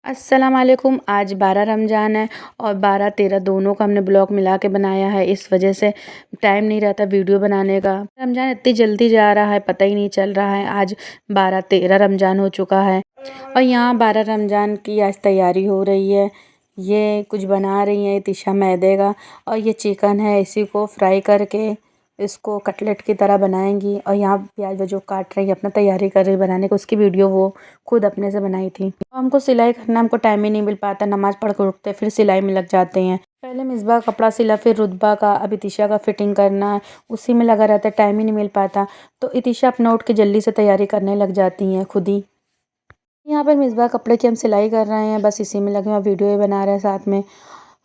अस्सलाम वालेकुम। आज 12 रमज़ान है और 12-13 दोनों का हमने ब्लॉग मिला के बनाया है। इस वजह से टाइम नहीं रहता वीडियो बनाने का। रमज़ान इतनी जल्दी जा रहा है, पता ही नहीं चल रहा है। आज 12-13 रमज़ान हो चुका है और यहाँ 12 रमज़ान की आज तैयारी हो रही है। ये कुछ बना रही हैं तिशा मैदे का, और ये चिकन है, इसी को फ्राई करके इसको कटलेट की तरह बनाएंगी। और यहाँ प्याज जो काट रही है, अपना तैयारी कर रही है बनाने को। उसकी वीडियो वो खुद अपने से बनाई थी। हमको सिलाई करना, हमको टाइम ही नहीं मिल पाता। नमाज़ पढ़ कर उठते फिर सिलाई में लग जाते हैं। पहले मिसबा का कपड़ा सिला, फिर रुतबा का, अब इतिशा का फिटिंग करना है, उसी में लगा रहता है, टाइम ही नहीं मिल पाता। तो इतिशा अपना उठ के जल्दी से तैयारी करने लग जाती हैं खुद ही। यहाँ पर मिसबा कपड़े की हम सिलाई कर रहे हैं, बस इसी में लगे हैं, वीडियो भी बना रहे हैं साथ में।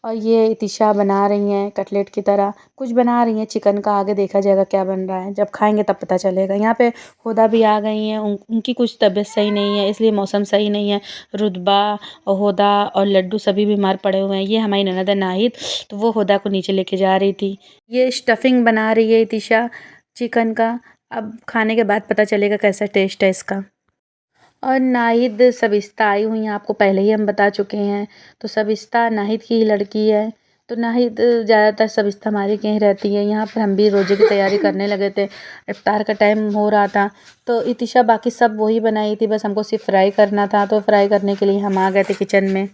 और ये इतिशा बना रही हैं कटलेट की तरह कुछ बना रही हैं चिकन का। आगे देखा जाएगा क्या बन रहा है, जब खाएंगे तब पता चलेगा। यहाँ पे हुदा भी आ गई हैं, उनकी कुछ तबीयत सही नहीं है, इसलिए मौसम सही नहीं है। रुतबा और हुदा और लड्डू सभी बीमार पड़े हुए हैं। ये हमारी ननद है नाहिद, तो वो हुदा को नीचे लेके जा रही थी। ये स्टफिंग बना रही है इतिशा चिकन का। अब खाने के बाद पता चलेगा कैसा टेस्ट है इसका। और नाहिद सबिस्ता आई हुई हैं, आपको पहले ही हम बता चुके हैं। तो सबिस्ता नाहिद की ही लड़की है। तो नाहिद ज़्यादातर सबिस्ता हमारे के यहीं रहती है। यहाँ पर हम भी रोज़े की तैयारी करने लगे थे, इफ्तार का टाइम हो रहा था। तो इतिशा बाकी सब वही बनाई थी, बस हमको सिर्फ फ्राई करना था। तो फ्राई करने के लिए हम आ गए थे किचन में।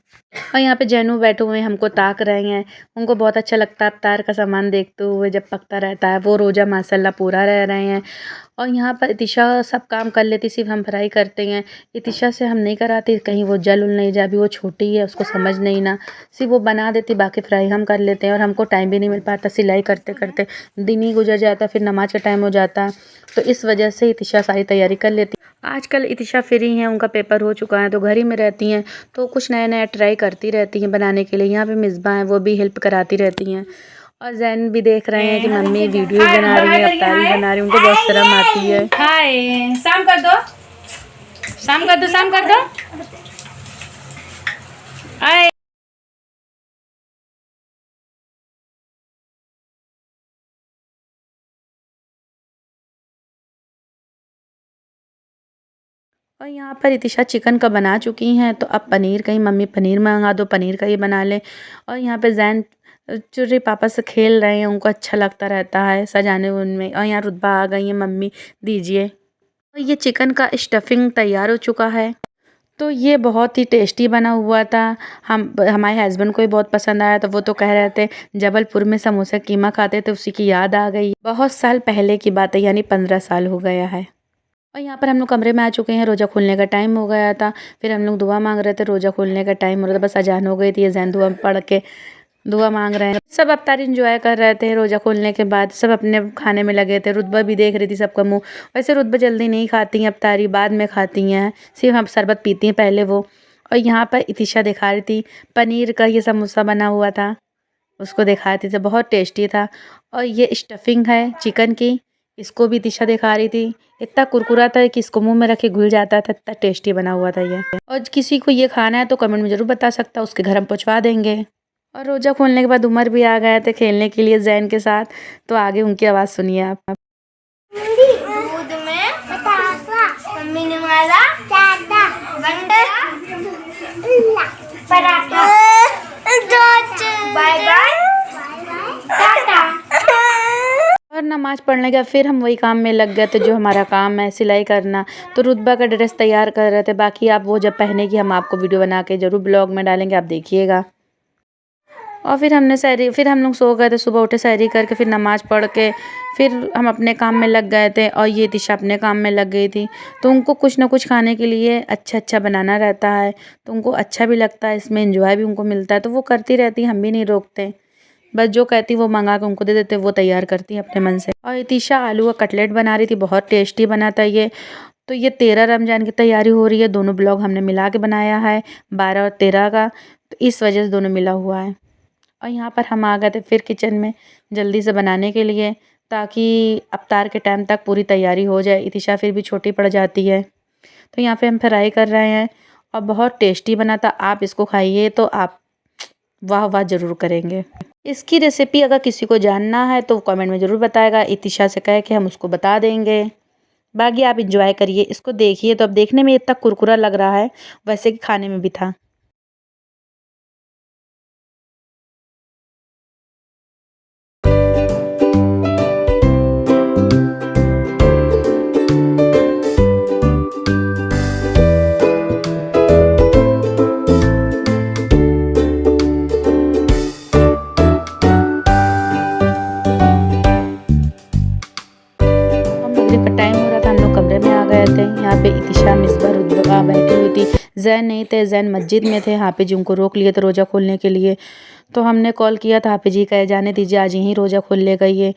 और यहाँ पे जैनू बैठे हुए हैं, हमको ताक रहे हैं। उनको बहुत अच्छा लगता है इफ्तार का सामान देखते हुए, जब पकता रहता है। वो रोज़ा माशाल्लाह पूरा रह रहे हैं। और यहाँ पर इतिशा सब काम कर लेती, सिर्फ हम फ्राई करते हैं। इतिशा से हम नहीं कराते, कहीं वो जल उल नहीं जाए। अभी वो छोटी है, उसको समझ नहीं ना, सिर्फ वो बना देती, बाकी फ्राई हम कर लेते हैं। और हमको टाइम भी नहीं मिल पाता, सिलाई करते करते दिन ही गुजर जाता, फिर नमाज का टाइम हो जाता। तो इस वजह से इतिशा सारी तैयारी कर लेती। आजकल इतिशा फ्री हैं, उनका पेपर हो चुका है, तो घर ही में रहती हैं। तो कुछ नया नया ट्राई करती रहती हैं बनाने के लिए। यहाँ पे मिसबा हैं, वो भी हेल्प कराती रहती हैं। और जैन भी देख रहे हैं कि मम्मी वीडियो बना रही है, अफ्तारी बना रही है। उनको बहुत शर्म आती है। हाय, शाम कर दो, शाम कर दो, शाम कर दो। हाय। और यहाँ पर इतिशा चिकन का बना चुकी हैं, तो अब पनीर, कहीं मम्मी पनीर मंगा दो, पनीर का ही बना लें। और यहाँ पे जैन चुर्री पापा से खेल रहे हैं, उनको अच्छा लगता रहता है सजाने उनमें। और यहाँ रुतबा आ गई है, मम्मी दीजिए। और ये चिकन का स्टफिंग तैयार हो चुका है। तो ये बहुत ही टेस्टी बना हुआ था। हमारे हस्बैंड को भी बहुत पसंद आया। तो वो तो कह रहे थे जबलपुर में समोसा कीमा खाते थे, उसी की याद आ गई। बहुत साल पहले की बात है, यानी 15 साल हो गया है। और यहाँ पर हम लोग कमरे में आ चुके हैं, रोज़ा खोलने का टाइम हो गया था। फिर हम लोग दुआ मांग रहे थे, रोज़ा खोलने का टाइम हो रहा था, बस अजान हो गई थी। जैन दुआ पढ़ के दुआ मांग रहे हैं। सब अफ्तार इंजॉय कर रहे थे। रोज़ा खोलने के बाद सब अपने खाने में लगे थे। रुतबा भी देख रही थी सबका मुंह। वैसे रुतबा जल्दी नहीं खाती हैं अफ्तारी, बाद में खाती हैं, सिर्फ हम शरबत पीती हैं पहले वो। और यहाँ पर इतिशा दिखा रही थी पनीर का ये समोसा बना हुआ था, उसको दिखा रही थी, तो बहुत टेस्टी था। और ये स्टफिंग है चिकन की, इसको भी दिशा दिखा रही थी। इतना कुरकुरा था कि इसको मुंह में रखे घुल जाता था, इतना टेस्टी बना हुआ था ये। और किसी को ये खाना है तो कमेंट में ज़रूर बता सकता, उसके घर हम पहुँचवा देंगे। और रोज़ा खोलने के बाद उमर भी आ गए थे खेलने के लिए जैन के साथ। तो आगे उनकी आवाज़ सुनिए आप। दूध में मम्मी ने मारा पराठा। Bye bye, Tata. और नमाज पढ़ने के बाद फिर हम वही काम में लग गए थे, जो हमारा काम है सिलाई करना। तो रुतबा का ड्रेस तैयार कर रहे थे, बाकी आप वो जब पहनेगी हम आपको वीडियो बना के ज़रूर ब्लॉग में डालेंगे, आप देखिएगा। और फिर हमने सहरी, फिर हम लोग सो गए थे। सुबह उठे सहरी करके, फिर नमाज़ पढ़ के फिर हम अपने काम में लग गए थे। और ये दिशा अपने काम में लग गई थी। तो उनको कुछ ना कुछ खाने के लिए अच्छा अच्छा बनाना रहता है, तो उनको अच्छा भी लगता है, इसमें एंजॉय भी उनको मिलता है। तो वो करती रहती, हम भी नहीं रोकते, बस जो कहती वो मंगा के उनको दे देते, वो तैयार करती अपने मन से। और इतिशा आलू का कटलेट बना रही थी, बहुत टेस्टी बना था ये। तो ये 13 रमज़ान की तैयारी हो रही है, दोनों ब्लॉग हमने मिला के बनाया है, 12 और 13 का। तो इस वजह से दोनों मिला हुआ है। और यहाँ पर हम आ गए थे फिर किचन में जल्दी से बनाने के लिए, ताकि अफ्तार के टाइम तक पूरी तैयारी हो जाए। इतिशा फिर भी छोटी पड़ जाती है। तो यहाँ पे हम फ्राई कर रहे हैं और बहुत टेस्टी बना था। आप इसको खाइए तो आप वाह वाह ज़रूर करेंगे। इसकी रेसिपी अगर किसी को जानना है तो कमेंट में ज़रूर बताएगा, इतिशा से कह के हम उसको बता देंगे। बाकी आप इंजॉय करिए, इसको देखिए। तो अब देखने में इतना कुरकुरा लग रहा है, वैसे कि खाने में भी था। नहीं थे, जैन मस्जिद में थे, हाफिज जी उनको रोक लिए थे रोज़ा खोलने के लिए। तो हमने कॉल किया था, हाफिज जी कहे जाने दीजिए, आज यहीं रोज़ा खोल लेगा ये।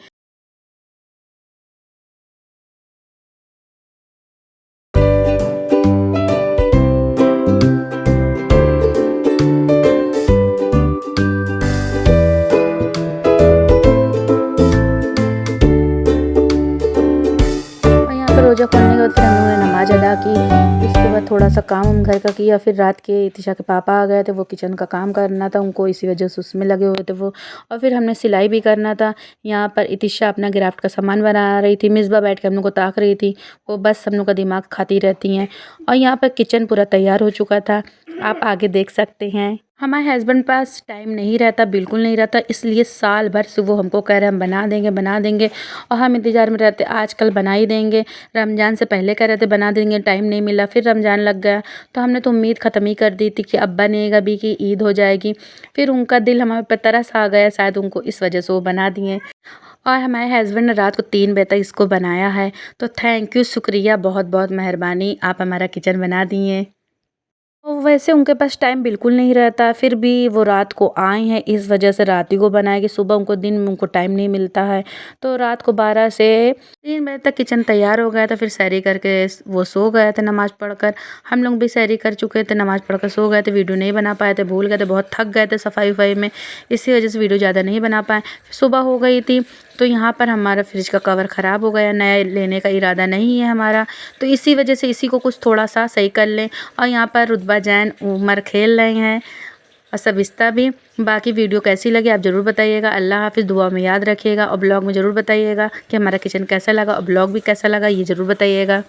रोज़ा खोलने के बाद फिर हम लोगों ने नमाज़ अदा की। उसके बाद थोड़ा सा काम घर का किया। फिर रात के इतिशा के पापा आ गए थे, वो किचन का काम करना था उनको, इसी वजह से उसमें लगे हुए थे वो। और फिर हमने सिलाई भी करना था। यहाँ पर इतिशा अपना ग्राफ्ट का सामान बना रही थी, मिसबा बैठ के हम लोग को ताक रही थी, वो बस हम लोग का दिमाग खाती रहती हैं। और यहाँ पर किचन पूरा तैयार हो चुका था, आप आगे देख सकते हैं। हमारे हस्बैंड पास टाइम नहीं रहता, बिल्कुल नहीं रहता, इसलिए साल भर से वो हमको कह रहे हैं हम बना देंगे और हम इंतज़ार में रहते, आजकल बना ही देंगे। रमज़ान से पहले कह रहे थे बना देंगे, टाइम नहीं मिला, फिर रमज़ान लग गया तो हमने तो उम्मीद ख़त्म ही कर दी थी कि अब बनेगा भी, कि ईद हो जाएगी। फिर उनका दिल हमारे पर तरस आ गया शायद उनको, इस वजह से वो बना दिए। और हमारे हस्बैंड ने रात को 3 बजे तक इसको बनाया है। तो थैंक यू, शुक्रिया, बहुत बहुत मेहरबानी, आप हमारा किचन बना दिए। वैसे उनके पास टाइम बिल्कुल नहीं रहता, फिर भी वो रात को आए हैं, इस वजह से रात ही को बनाएगी, सुबह उनको दिन में उनको टाइम नहीं मिलता है। तो रात को 12 से 3 बजे तक किचन तैयार हो गया था। फिर सैरी करके वो सो गए थे नमाज़ पढ़कर। हम लोग भी सैरी कर चुके थे, नमाज़ पढ़कर सो गए थे। वीडियो नहीं बना पाए थे, भूल गए थे, बहुत थक गए थे सफाई वफाई में, इसी वजह से वीडियो ज़्यादा नहीं बना पाए। सुबह हो गई थी तो यहाँ पर हमारा फ्रिज का कवर ख़राब हो गया, नया लेने का इरादा नहीं है हमारा, तो इसी वजह से इसी को कुछ थोड़ा सा सही कर लें। और यहाँ पर रुतबा जैन उमर खेल रहे हैं और सबिस्ता भी। बाकी वीडियो कैसी लगी आप ज़रूर बताइएगा। अल्लाह हाफ़िज़, दुआ में याद रखिएगा और ब्लॉग में ज़रूर बताइएगा कि हमारा किचन कैसा लगा और ब्लॉग भी कैसा लगा, ये ज़रूर बताइएगा।